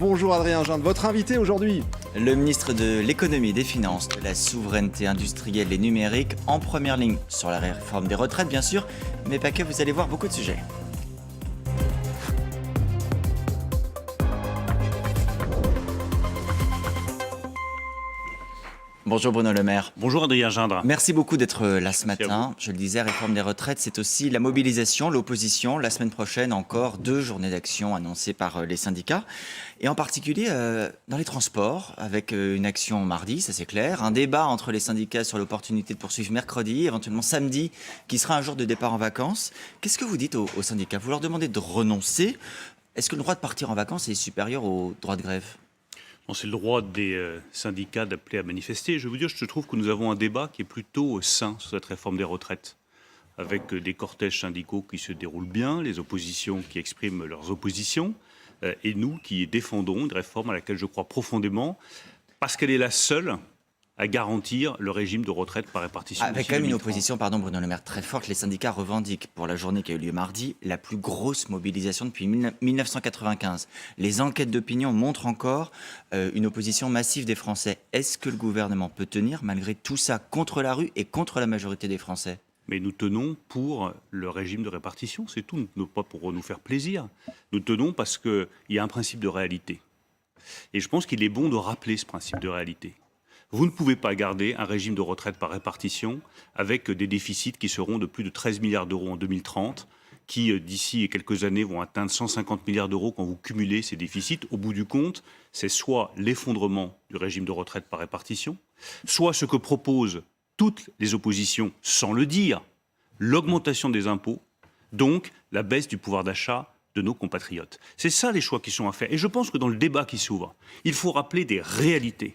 Bonjour Adrien Ginde, votre invité aujourd'hui. Le ministre de l'économie, des finances, de la souveraineté industrielle et numérique en première ligne sur la réforme des retraites bien sûr, mais pas que, vous allez voir beaucoup de sujets. Bonjour Bruno Le Maire. Bonjour Adrien Gindre. Merci beaucoup d'être là ce matin. Je le disais, réforme des retraites, c'est aussi la mobilisation, l'opposition. La semaine prochaine, encore 2 journées d'action annoncées par les syndicats. Et en particulier dans les transports, avec une action mardi, ça c'est clair. Un débat entre les syndicats sur l'opportunité de poursuivre mercredi, éventuellement samedi, qui sera un jour de départ en vacances. Qu'est-ce que vous dites aux syndicats? Vous leur demandez de renoncer. Est-ce que le droit de partir en vacances est supérieur au droit de grève? C'est le droit des syndicats d'appeler à manifester. Je vais vous dire, je trouve que nous avons un débat qui est plutôt sain sur cette réforme des retraites, avec des cortèges syndicaux qui se déroulent bien, les oppositions qui expriment leurs oppositions, et nous qui défendons une réforme à laquelle je crois profondément, parce qu'elle est la seule à garantir le régime de retraite par répartition. Avec quand même une opposition, pardon Bruno Le Maire, très forte. Les syndicats revendiquent pour la journée qui a eu lieu mardi la plus grosse mobilisation depuis 1995. Les enquêtes d'opinion montrent encore une opposition massive des Français. Est-ce que le gouvernement peut tenir malgré tout ça contre la rue et contre la majorité des Français? Mais nous tenons pour le régime de répartition, c'est tout, pas pour nous faire plaisir. Nous tenons parce qu'il y a un principe de réalité. Et je pense qu'il est bon de rappeler ce principe de réalité. Vous ne pouvez pas garder un régime de retraite par répartition avec des déficits qui seront de plus de 13 milliards d'euros en 2030, qui d'ici quelques années vont atteindre 150 milliards d'euros quand vous cumulez ces déficits. Au bout du compte, c'est soit l'effondrement du régime de retraite par répartition, soit ce que proposent toutes les oppositions sans le dire, l'augmentation des impôts, donc la baisse du pouvoir d'achat de nos compatriotes. C'est ça les choix qui sont à faire. Et je pense que dans le débat qui s'ouvre, il faut rappeler des réalités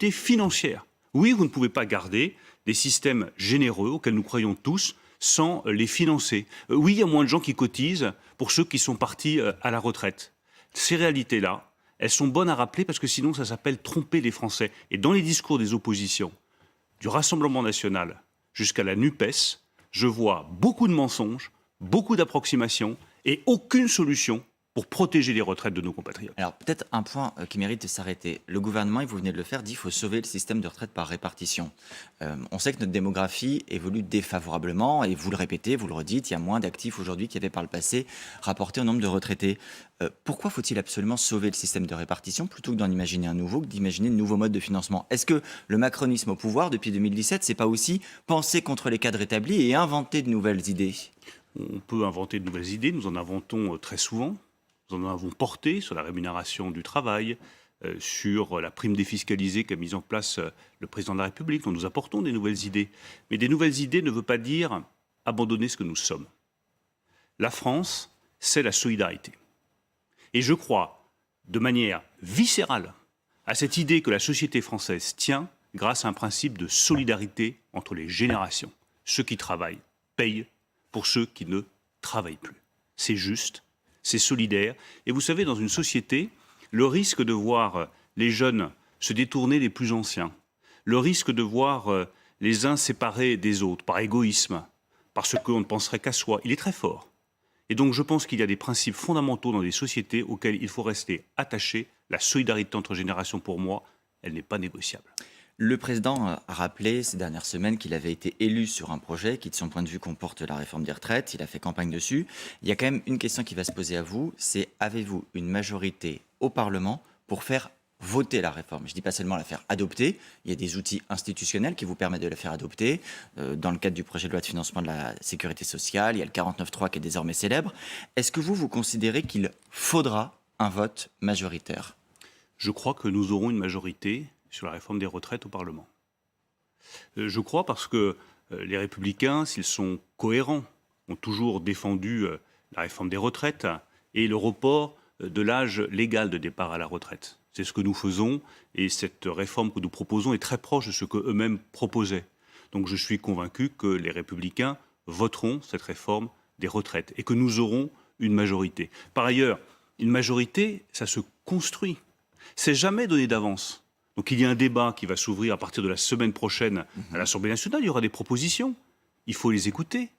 financières. Oui, vous ne pouvez pas garder des systèmes généreux auxquels nous croyons tous sans les financer. Oui, il y a moins de gens qui cotisent pour ceux qui sont partis à la retraite. Ces réalités-là, elles sont bonnes à rappeler parce que sinon ça s'appelle tromper les Français. Et dans les discours des oppositions, du Rassemblement national jusqu'à la NUPES, je vois beaucoup de mensonges, beaucoup d'approximations et aucune solution pour protéger les retraites de nos compatriotes. Alors peut-être un point qui mérite de s'arrêter. Le gouvernement, et vous venez de le faire, dit qu'il faut sauver le système de retraite par répartition. On sait que notre démographie évolue défavorablement et vous le répétez, vous le redites, il y a moins d'actifs aujourd'hui qu'il y avait par le passé rapporté au nombre de retraités. Pourquoi faut-il absolument sauver le système de répartition plutôt que d'en imaginer un nouveau, que d'imaginer de nouveaux modes de financement? Est-ce que le macronisme au pouvoir depuis 2017, c'est pas aussi penser contre les cadres établis et inventer de nouvelles idées? On peut inventer de nouvelles idées, nous en inventons très souvent. Nous en avons porté sur la rémunération du travail, sur la prime défiscalisée qu'a mise en place le président de la République. Nous apportons des nouvelles idées. Mais des nouvelles idées ne veut pas dire abandonner ce que nous sommes. La France, c'est la solidarité. Et je crois, de manière viscérale, à cette idée que la société française tient grâce à un principe de solidarité entre les générations. Ceux qui travaillent payent pour ceux qui ne travaillent plus. C'est juste, c'est solidaire. Et vous savez, dans une société, le risque de voir les jeunes se détourner des plus anciens, le risque de voir les uns séparés des autres par égoïsme, parce qu'on ne penserait qu'à soi, il est très fort. Et donc je pense qu'il y a des principes fondamentaux dans des sociétés auxquels il faut rester attaché. La solidarité entre générations, pour moi, elle n'est pas négociable. Le président a rappelé ces dernières semaines qu'il avait été élu sur un projet qui, de son point de vue, comporte la réforme des retraites. Il a fait campagne dessus. Il y a quand même une question qui va se poser à vous, c'est avez-vous une majorité au Parlement pour faire voter la réforme? Je ne dis pas seulement la faire adopter. Il y a des outils institutionnels qui vous permettent de la faire adopter. Dans le cadre du projet de loi de financement de la sécurité sociale, il y a le 49.3 qui est désormais célèbre. Est-ce que vous considérez qu'il faudra un vote majoritaire? Je crois que nous aurons une majorité sur la réforme des retraites au Parlement. Je crois parce que les Républicains, s'ils sont cohérents, ont toujours défendu la réforme des retraites et le report de l'âge légal de départ à la retraite. C'est ce que nous faisons et cette réforme que nous proposons est très proche de ce qu'eux-mêmes proposaient. Donc je suis convaincu que les Républicains voteront cette réforme des retraites et que nous aurons une majorité. Par ailleurs, une majorité, ça se construit. C'est jamais donné d'avance. Donc il y a un débat qui va s'ouvrir à partir de la semaine prochaine à l'Assemblée nationale. Il y aura des propositions. Il faut les écouter.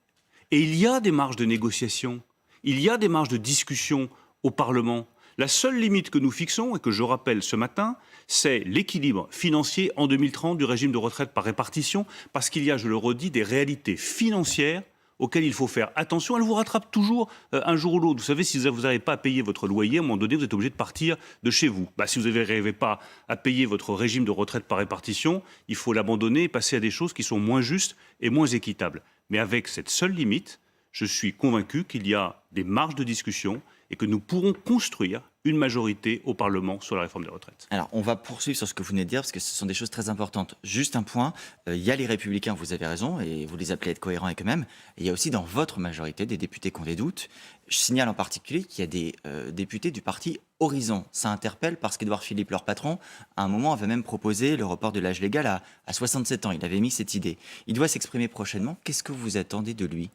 Et il y a des marges de négociation. Il y a des marges de discussion au Parlement. La seule limite que nous fixons, et que je rappelle ce matin, c'est l'équilibre financier en 2030 du régime de retraite par répartition, parce qu'il y a, je le redis, des réalités financières auxquelles il faut faire attention. Elle vous rattrape toujours un jour ou l'autre. Vous savez, si vous n'arrivez pas à payer votre loyer, à un moment donné, vous êtes obligé de partir de chez vous. Si vous n'arrivez pas à payer votre régime de retraite par répartition, il faut l'abandonner et passer à des choses qui sont moins justes et moins équitables. Mais avec cette seule limite, je suis convaincu qu'il y a des marges de discussion et que nous pourrons construire une majorité au Parlement sur la réforme des retraites. Alors, on va poursuivre sur ce que vous venez de dire, parce que ce sont des choses très importantes. Juste un point, il y a les Républicains, vous avez raison, et vous les appelez à être cohérents avec eux-mêmes. Et il y a aussi dans votre majorité des députés qui ont des doutes. Je signale en particulier qu'il y a des députés du parti Horizon. Ça interpelle parce qu'Édouard Philippe, leur patron, à un moment avait même proposé le report de l'âge légal à 67 ans. Il avait mis cette idée. Il doit s'exprimer prochainement. Qu'est-ce que vous attendez de lui ?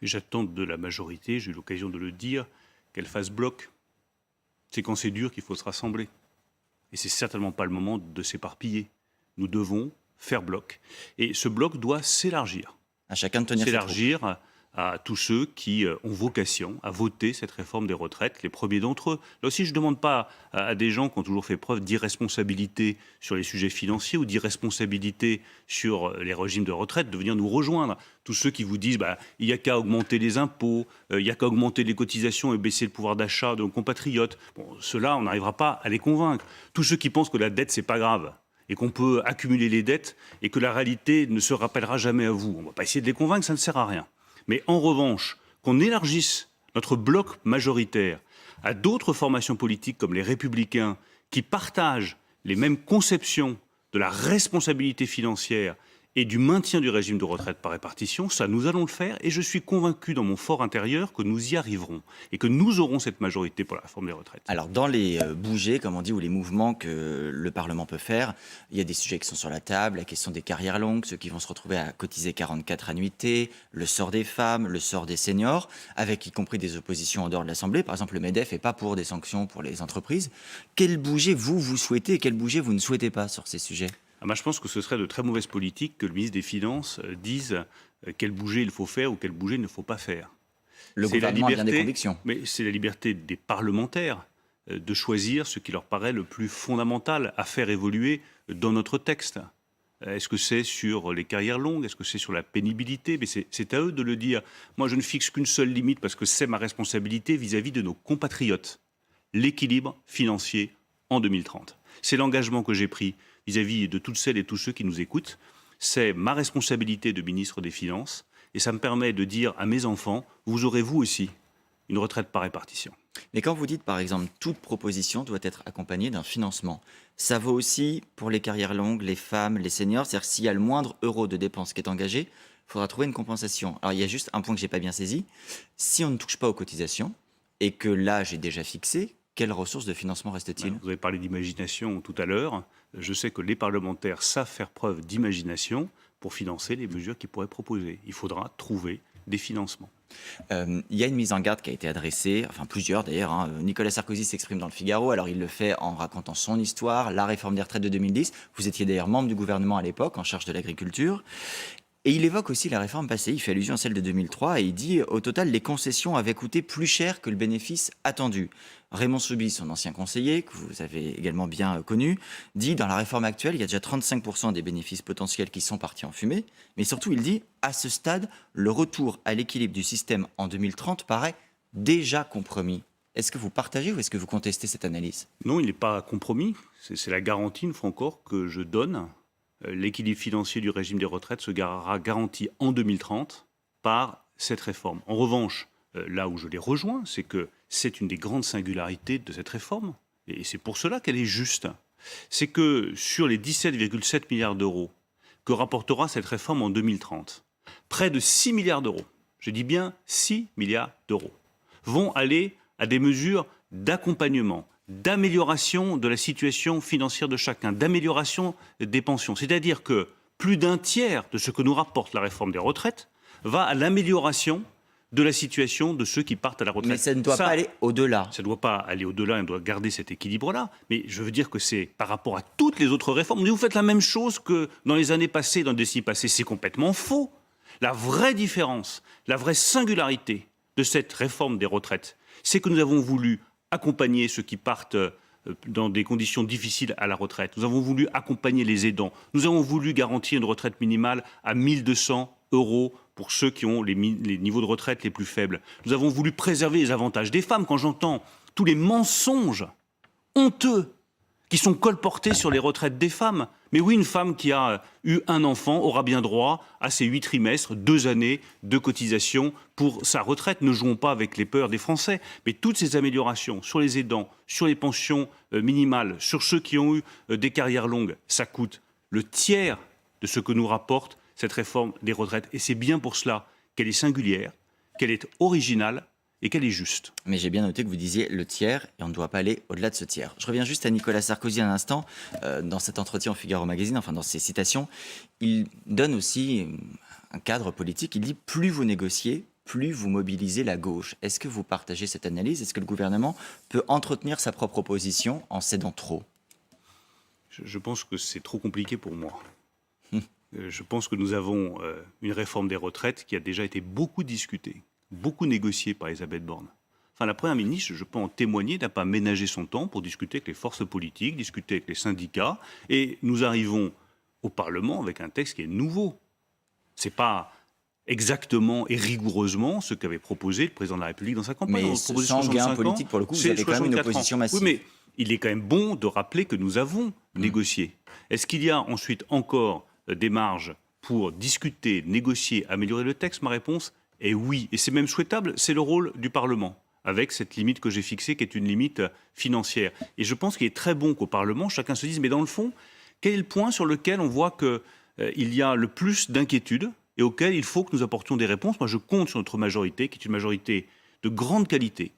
J'attends de la majorité, j'ai eu l'occasion de le dire, qu'elle fasse bloc. C'est quand c'est dur qu'il faut se rassembler. Et c'est certainement pas le moment de s'éparpiller. Nous devons faire bloc. Et ce bloc doit s'élargir. À chacun de tenir ses troupes. S'élargir à tous ceux qui ont vocation à voter cette réforme des retraites, les premiers d'entre eux. Là aussi, je ne demande pas à des gens qui ont toujours fait preuve d'irresponsabilité sur les sujets financiers ou d'irresponsabilité sur les régimes de retraite de venir nous rejoindre. Tous ceux qui vous disent il n'y a qu'à augmenter les impôts, il n'y a qu'à augmenter les cotisations et baisser le pouvoir d'achat de nos compatriotes. Ceux-là, on n'arrivera pas à les convaincre. Tous ceux qui pensent que la dette, c'est pas grave et qu'on peut accumuler les dettes et que la réalité ne se rappellera jamais à vous. On ne va pas essayer de les convaincre, ça ne sert à rien. Mais en revanche, qu'on élargisse notre bloc majoritaire à d'autres formations politiques comme les Républicains qui partagent les mêmes conceptions de la responsabilité financière et du maintien du régime de retraite par répartition, ça nous allons le faire et je suis convaincu dans mon fort intérieur que nous y arriverons et que nous aurons cette majorité pour la réforme des retraites. Alors dans les bougées, comme on dit, ou les mouvements que le Parlement peut faire, il y a des sujets qui sont sur la table, la question des carrières longues, ceux qui vont se retrouver à cotiser 44 annuités, le sort des femmes, le sort des seniors, avec y compris des oppositions en dehors de l'Assemblée. Par exemple, le MEDEF n'est pas pour des sanctions pour les entreprises. Quel bouger vous souhaitez et quel bouger vous ne souhaitez pas sur ces sujets ? Je pense que ce serait de très mauvaise politique que le ministre des Finances dise quel bouger il faut faire ou quel bouger il ne faut pas faire. Le gouvernement a bien des convictions. Mais c'est la liberté des parlementaires de choisir ce qui leur paraît le plus fondamental à faire évoluer dans notre texte. Est-ce que c'est sur les carrières longues? Est-ce que c'est sur la pénibilité? Mais c'est à eux de le dire. Moi, je ne fixe qu'une seule limite parce que c'est ma responsabilité vis-à-vis de nos compatriotes. L'équilibre financier en 2030. C'est l'engagement que j'ai pris vis-à-vis de toutes celles et tous ceux qui nous écoutent. C'est ma responsabilité de ministre des Finances et ça me permet de dire à mes enfants, vous aurez vous aussi une retraite par répartition. Mais quand vous dites, par exemple, toute proposition doit être accompagnée d'un financement, ça vaut aussi pour les carrières longues, les femmes, les seniors. C'est-à-dire s'il y a le moindre euro de dépense qui est engagé, il faudra trouver une compensation. Alors il y a juste un point que je n'ai pas bien saisi. Si on ne touche pas aux cotisations et que l'âge est déjà fixé, quelles ressources de financement reste-t-il? Vous avez parlé d'imagination tout à l'heure. Je sais que les parlementaires savent faire preuve d'imagination pour financer les mesures qu'ils pourraient proposer. Il faudra trouver des financements. Il y a une mise en garde qui a été adressée, enfin plusieurs d'ailleurs. Nicolas Sarkozy s'exprime dans le Figaro, alors il le fait en racontant son histoire, la réforme des retraites de 2010. Vous étiez d'ailleurs membre du gouvernement à l'époque, en charge de l'agriculture. Et il évoque aussi la réforme passée, il fait allusion à celle de 2003 et il dit au total les concessions avaient coûté plus cher que le bénéfice attendu. Raymond Soubi, son ancien conseiller, que vous avez également bien connu, dit dans la réforme actuelle, il y a déjà 35% des bénéfices potentiels qui sont partis en fumée, mais surtout il dit à ce stade, le retour à l'équilibre du système en 2030 paraît déjà compromis. Est-ce que vous partagez ou est-ce que vous contestez cette analyse? Non, il n'est pas compromis, c'est la garantie, une fois encore, que je donne. L'équilibre financier du régime des retraites sera garanti en 2030 par cette réforme. En revanche, là où je les rejoins, c'est que c'est une des grandes singularités de cette réforme, et c'est pour cela qu'elle est juste. C'est que sur les 17,7 milliards d'euros que rapportera cette réforme en 2030, près de 6 milliards d'euros, je dis bien 6 milliards d'euros, vont aller à des mesures d'accompagnement, d'amélioration de la situation financière de chacun, d'amélioration des pensions. C'est-à-dire que plus d'un tiers de ce que nous rapporte la réforme des retraites va à l'amélioration de la situation de ceux qui partent à la retraite. Mais ça ne doit pas aller au-delà. Ça ne doit pas aller au-delà, on doit garder cet équilibre-là. Mais je veux dire que c'est par rapport à toutes les autres réformes. Vous faites la même chose que dans les années passées, dans les décennies passées. C'est complètement faux. La vraie différence, la vraie singularité de cette réforme des retraites, c'est que nous avons voulu accompagner ceux qui partent dans des conditions difficiles à la retraite. Nous avons voulu accompagner les aidants. Nous avons voulu garantir une retraite minimale à 1 200 € pour ceux qui ont les niveaux de retraite les plus faibles. Nous avons voulu préserver les avantages des femmes. Quand j'entends tous les mensonges honteux qui sont colportés sur les retraites des femmes. Mais oui, une femme qui a eu un enfant aura bien droit à ses 8 trimestres, 2 années de cotisation pour sa retraite. Ne jouons pas avec les peurs des Français. Mais toutes ces améliorations sur les aidants, sur les pensions minimales, sur ceux qui ont eu des carrières longues, ça coûte le tiers de ce que nous rapporte cette réforme des retraites. Et c'est bien pour cela qu'elle est singulière, qu'elle est originale, et qu'elle est juste. Mais j'ai bien noté que vous disiez le tiers, et on ne doit pas aller au-delà de ce tiers. Je reviens juste à Nicolas Sarkozy un instant. Dans cet entretien au Figaro Magazine, enfin dans ses citations, il donne aussi un cadre politique. Il dit « plus vous négociez, plus vous mobilisez la gauche ». Est-ce que vous partagez cette analyse? Est-ce que le gouvernement peut entretenir sa propre opposition en cédant trop? Je pense que c'est trop compliqué pour moi. Je pense que nous avons une réforme des retraites qui a déjà été beaucoup discutée, beaucoup négocié par Elisabeth Borne. Enfin, la Première ministre, je peux en témoigner, n'a pas ménagé son temps pour discuter avec les forces politiques, discuter avec les syndicats. Et nous arrivons au Parlement avec un texte qui est nouveau. Ce n'est pas exactement et rigoureusement ce qu'avait proposé le président de la République dans sa campagne. Mais sans gain politique, pour le coup, vous avez quand même une opposition massive. Oui, mais il est quand même bon de rappeler que nous avons négocié. Est-ce qu'il y a ensuite encore des marges pour discuter, négocier, améliorer le texte? Ma réponse et oui, et c'est même souhaitable, c'est le rôle du Parlement, avec cette limite que j'ai fixée, qui est une limite financière. Et je pense qu'il est très bon qu'au Parlement, chacun se dise, mais dans le fond, quel est le point sur lequel on voit qu'il y a le plus d'inquiétudes et auquel il faut que nous apportions des réponses? Moi, je compte sur notre majorité, qui est une majorité de grande qualité,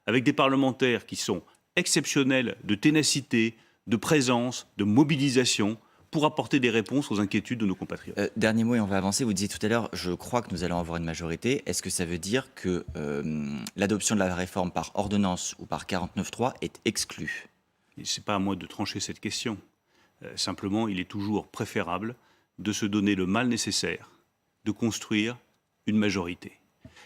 avec des parlementaires qui sont exceptionnels de ténacité, de présence, de mobilisation, pour apporter des réponses aux inquiétudes de nos compatriotes. Dernier mot et on va avancer. Vous disiez tout à l'heure, je crois que nous allons avoir une majorité. Est-ce que ça veut dire que l'adoption de la réforme par ordonnance ou par 49.3 est exclue? Ce n'est pas à moi de trancher cette question. Simplement, il est toujours préférable de se donner le mal nécessaire, de construire une majorité.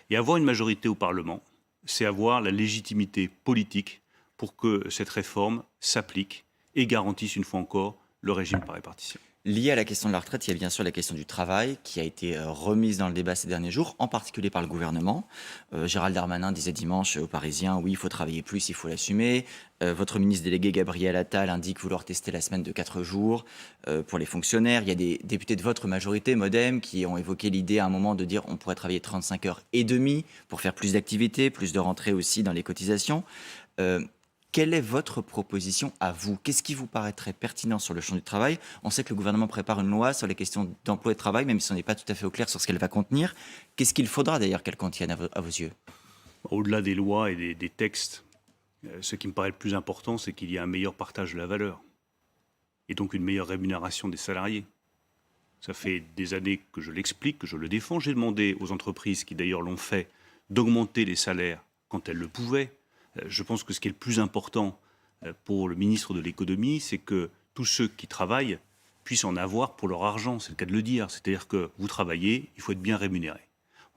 Et avoir une majorité au Parlement, c'est avoir la légitimité politique pour que cette réforme s'applique et garantisse une fois encore le régime par répartition. Lié à la question de la retraite, il y a bien sûr la question du travail qui a été remise dans le débat ces derniers jours, en particulier par le gouvernement. Gérald Darmanin disait dimanche aux Parisiens, oui, il faut travailler plus, il faut l'assumer. Votre ministre délégué Gabriel Attal indique vouloir tester la semaine de 4 jours pour les fonctionnaires. Il y a des députés de votre majorité, Modem, qui ont évoqué l'idée à un moment de dire on pourrait travailler 35 heures et demie pour faire plus d'activités, plus de rentrées aussi dans les cotisations. Quelle est votre proposition à vous? Qu'est-ce qui vous paraîtrait pertinent sur le champ du travail? On sait que le gouvernement prépare une loi sur les questions d'emploi et de travail, même si on n'est pas tout à fait au clair sur ce qu'elle va contenir. Qu'est-ce qu'il faudra d'ailleurs qu'elle contienne à vos yeux? Au-delà des lois et des textes, ce qui me paraît le plus important, c'est qu'il y a un meilleur partage de la valeur et donc une meilleure rémunération des salariés. Ça fait des années que je l'explique, que je le défends. J'ai demandé aux entreprises, qui d'ailleurs l'ont fait, d'augmenter les salaires quand elles le pouvaient. Je pense que ce qui est le plus important pour le ministre de l'économie, c'est que tous ceux qui travaillent puissent en avoir pour leur argent. C'est le cas de le dire. C'est-à-dire que vous travaillez, il faut être bien rémunéré.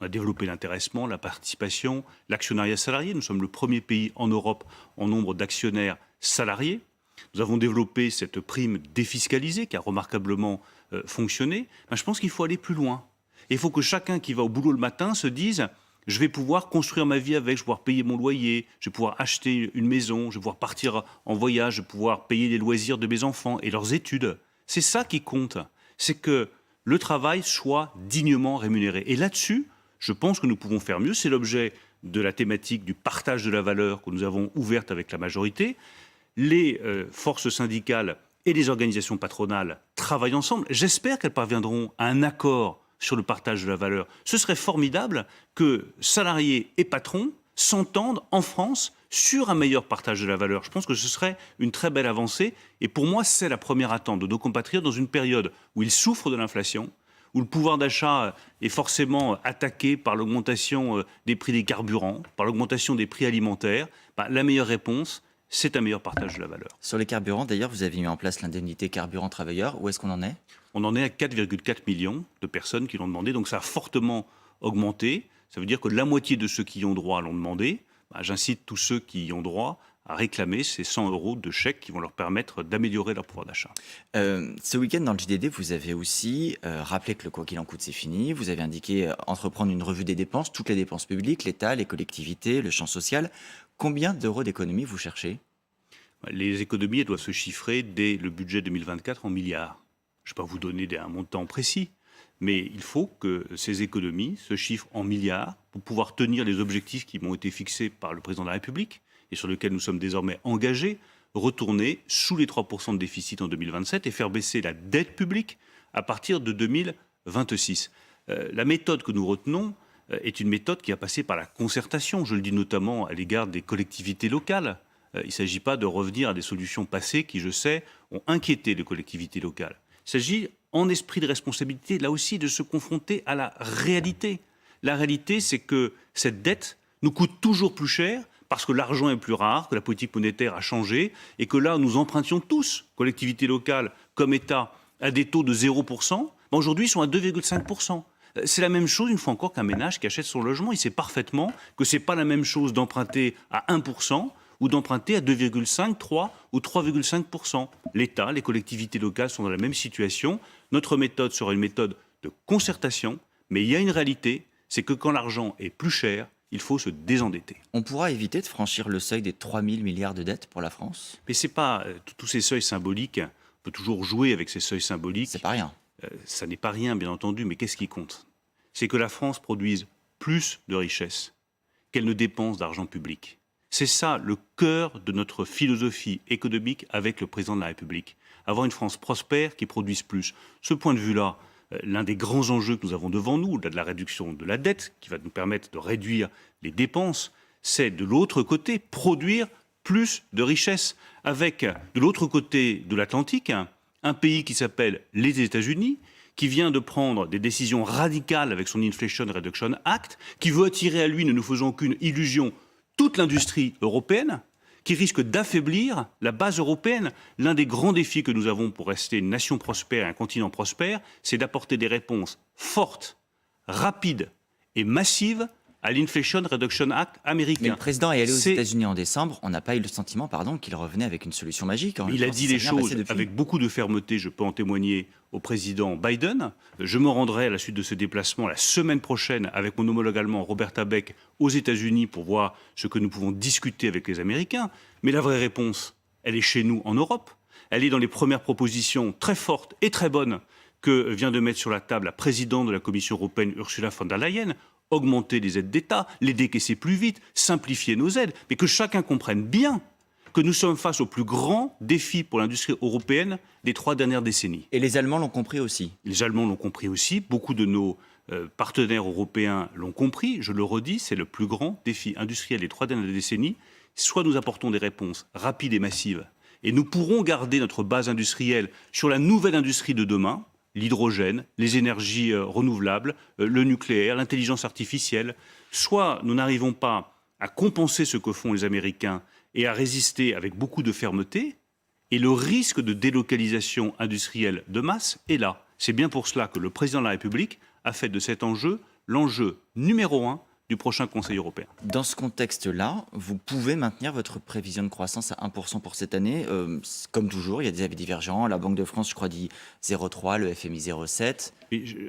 On a développé l'intéressement, la participation, l'actionnariat salarié. Nous sommes le premier pays en Europe en nombre d'actionnaires salariés. Nous avons développé cette prime défiscalisée qui a remarquablement fonctionné. Je pense qu'il faut aller plus loin. Et il faut que chacun qui va au boulot le matin se dise... Je vais pouvoir construire ma vie avec, je vais pouvoir payer mon loyer, je vais pouvoir acheter une maison, je vais pouvoir partir en voyage, je vais pouvoir payer les loisirs de mes enfants et leurs études. C'est ça qui compte, c'est que le travail soit dignement rémunéré. Et là-dessus, je pense que nous pouvons faire mieux. C'est l'objet de la thématique du partage de la valeur que nous avons ouverte avec la majorité. Les forces syndicales et les organisations patronales travaillent ensemble. J'espère qu'elles parviendront à un accord sur le partage de la valeur. Ce serait formidable que salariés et patrons s'entendent en France sur un meilleur partage de la valeur. Je pense que ce serait une très belle avancée. Et pour moi, c'est la première attente de nos compatriotes dans une période où ils souffrent de l'inflation, où le pouvoir d'achat est forcément attaqué par l'augmentation des prix des carburants, par l'augmentation des prix alimentaires. La meilleure réponse, c'est un meilleur partage de la valeur. Sur les carburants, d'ailleurs, vous avez mis en place l'indemnité carburant travailleur. Où est-ce qu'on en est? On en est à 4,4 millions de personnes qui l'ont demandé. Donc ça a fortement augmenté. Ça veut dire que la moitié de ceux qui y ont droit l'ont demandé. J'incite tous ceux qui y ont droit à réclamer ces 100 € de chèques qui vont leur permettre d'améliorer leur pouvoir d'achat. Ce week-end, dans le JDD, vous avez aussi rappelé que le quoi qu'il en coûte, c'est fini. Vous avez indiqué entreprendre une revue des dépenses, toutes les dépenses publiques, l'État, les collectivités, le champ social. Combien d'euros d'économies vous cherchez ? Les économies elles doivent se chiffrer dès le budget 2024 en milliards. Je ne vais pas vous donner un montant précis, mais il faut que ces économies se chiffrent en milliards pour pouvoir tenir les objectifs qui m'ont été fixés par le président de la République et sur lesquels nous sommes désormais engagés, retourner sous les 3% de déficit en 2027 et faire baisser la dette publique à partir de 2026. La méthode que nous retenons est une méthode qui a passé par la concertation, je le dis notamment à l'égard des collectivités locales. Il ne s'agit pas de revenir à des solutions passées qui, je sais, ont inquiété les collectivités locales. Il s'agit, en esprit de responsabilité, là aussi, de se confronter à la réalité. La réalité, c'est que cette dette nous coûte toujours plus cher parce que l'argent est plus rare, que la politique monétaire a changé et que là, nous empruntions tous, collectivités locales comme État, à des taux de 0%. Aujourd'hui, ils sont à 2,5%. C'est la même chose, une fois encore, qu'un ménage qui achète son logement. Il sait parfaitement que ce n'est pas la même chose d'emprunter à 1%, ou d'emprunter à 2,5, 3 ou 3,5%. L'État, les collectivités locales sont dans la même situation. Notre méthode sera une méthode de concertation, mais il y a une réalité, c'est que quand l'argent est plus cher, il faut se désendetter. On pourra éviter de franchir le seuil des 3 000 milliards de dettes pour la France ? Mais ce n'est pas tous ces seuils symboliques, on peut toujours jouer avec ces seuils symboliques. C'est pas rien. Ça n'est pas rien, bien entendu, mais qu'est-ce qui compte ? C'est que la France produise plus de richesses qu'elle ne dépense d'argent public. C'est ça le cœur de notre philosophie économique avec le président de la République. Avoir une France prospère qui produise plus. Ce point de vue-là, l'un des grands enjeux que nous avons devant nous, au-delà de la réduction de la dette, qui va nous permettre de réduire les dépenses, c'est de l'autre côté produire plus de richesses. Avec de l'autre côté de l'Atlantique, un pays qui s'appelle les États-Unis, qui vient de prendre des décisions radicales avec son Inflation Reduction Act, qui veut attirer à lui, ne nous faisons aucune illusion, toute l'industrie européenne, qui risque d'affaiblir la base européenne. L'un des grands défis que nous avons pour rester une nation prospère et un continent prospère, c'est d'apporter des réponses fortes, rapides et massives à l'Inflation Reduction Act américain. Mais le président est allé aux États-Unis en décembre. On n'a pas eu le sentiment, qu'il revenait avec une solution magique. Il a dit les choses avec beaucoup de fermeté. Je peux en témoigner au président Biden. Je me rendrai à la suite de ce déplacement la semaine prochaine avec mon homologue allemand Robert Habeck aux États-Unis pour voir ce que nous pouvons discuter avec les Américains. Mais la vraie réponse, elle est chez nous en Europe. Elle est dans les premières propositions très fortes et très bonnes que vient de mettre sur la table la présidente de la Commission européenne, Ursula von der Leyen. Augmenter les aides d'État, les décaisser plus vite, simplifier nos aides, mais que chacun comprenne bien que nous sommes face au plus grand défi pour l'industrie européenne des 3 dernières décennies. Et les Allemands l'ont compris aussi. Les Allemands l'ont compris aussi, beaucoup de nos partenaires européens l'ont compris, je le redis, c'est le plus grand défi industriel des 3 dernières décennies. Soit nous apportons des réponses rapides et massives, et nous pourrons garder notre base industrielle sur la nouvelle industrie de demain, l'hydrogène, les énergies renouvelables, le nucléaire, l'intelligence artificielle. Soit nous n'arrivons pas à compenser ce que font les Américains et à résister avec beaucoup de fermeté, et le risque de délocalisation industrielle de masse est là. C'est bien pour cela que le président de la République a fait de cet enjeu l'enjeu numéro 1 du prochain Conseil européen. Dans ce contexte-là, vous pouvez maintenir votre prévision de croissance à 1% pour cette année. Comme toujours, il y a des avis divergents. La Banque de France, je crois, dit 0,3, le FMI 0,7.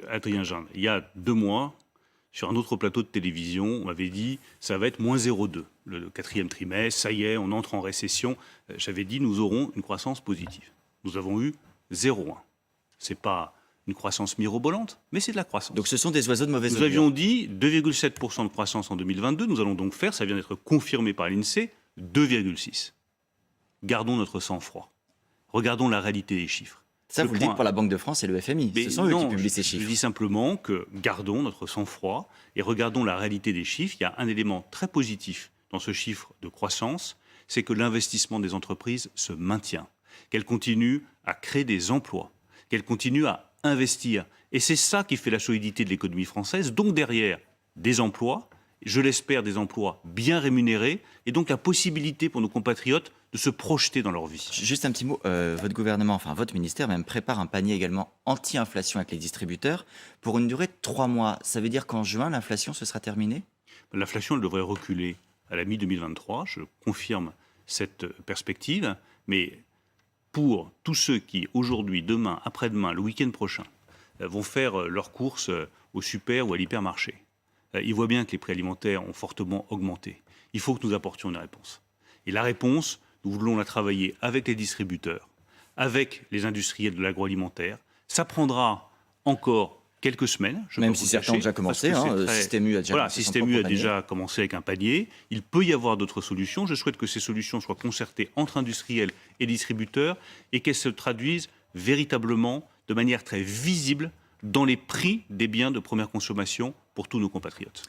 Adrien Jeanne, il y a 2 mois, sur un autre plateau de télévision, on m'avait dit ça va être moins 0,2. Le 4e trimestre, ça y est, on entre en récession. J'avais dit nous aurons une croissance positive. Nous avons eu 0,1. C'est pas une croissance mirobolante, mais c'est de la croissance. Donc ce sont des oiseaux de mauvaise augure. Nous avions dit 2,7% de croissance en 2022. Nous allons donc faire, ça vient d'être confirmé par l'INSEE, 2,6. Gardons notre sang-froid. Regardons la réalité des chiffres. Ça, vous le dites pour la Banque de France et le FMI. Mais ce sont eux qui publient ces chiffres. Je dis simplement que gardons notre sang-froid et regardons la réalité des chiffres. Il y a un élément très positif dans ce chiffre de croissance, c'est que l'investissement des entreprises se maintient, qu'elles continuent à créer des emplois, qu'elles continuent à investir. Et c'est ça qui fait la solidité de l'économie française. Donc derrière, des emplois, je l'espère, des emplois bien rémunérés, et donc la possibilité pour nos compatriotes de se projeter dans leur vie. Juste un petit mot, votre gouvernement, enfin votre ministère même prépare un panier également anti-inflation avec les distributeurs pour une durée de 3 mois. Ça veut dire qu'en juin, l'inflation se sera terminée ? L'inflation, elle devrait reculer à la mi-2023. Je confirme cette perspective, mais pour tous ceux qui, aujourd'hui, demain, après-demain, le week-end prochain, vont faire leurs courses au super ou à l'hypermarché, ils voient bien que les prix alimentaires ont fortement augmenté. Il faut que nous apportions une réponse. Et la réponse, nous voulons la travailler avec les distributeurs, avec les industriels de l'agroalimentaire. Ça prendra encore quelques semaines. Même si certains ont déjà commencé, Système U a déjà commencé. Système U a déjà commencé avec un panier. Il peut y avoir d'autres solutions. Je souhaite que ces solutions soient concertées entre industriels et distributeurs et qu'elles se traduisent véritablement de manière très visible dans les prix des biens de première consommation pour tous nos compatriotes.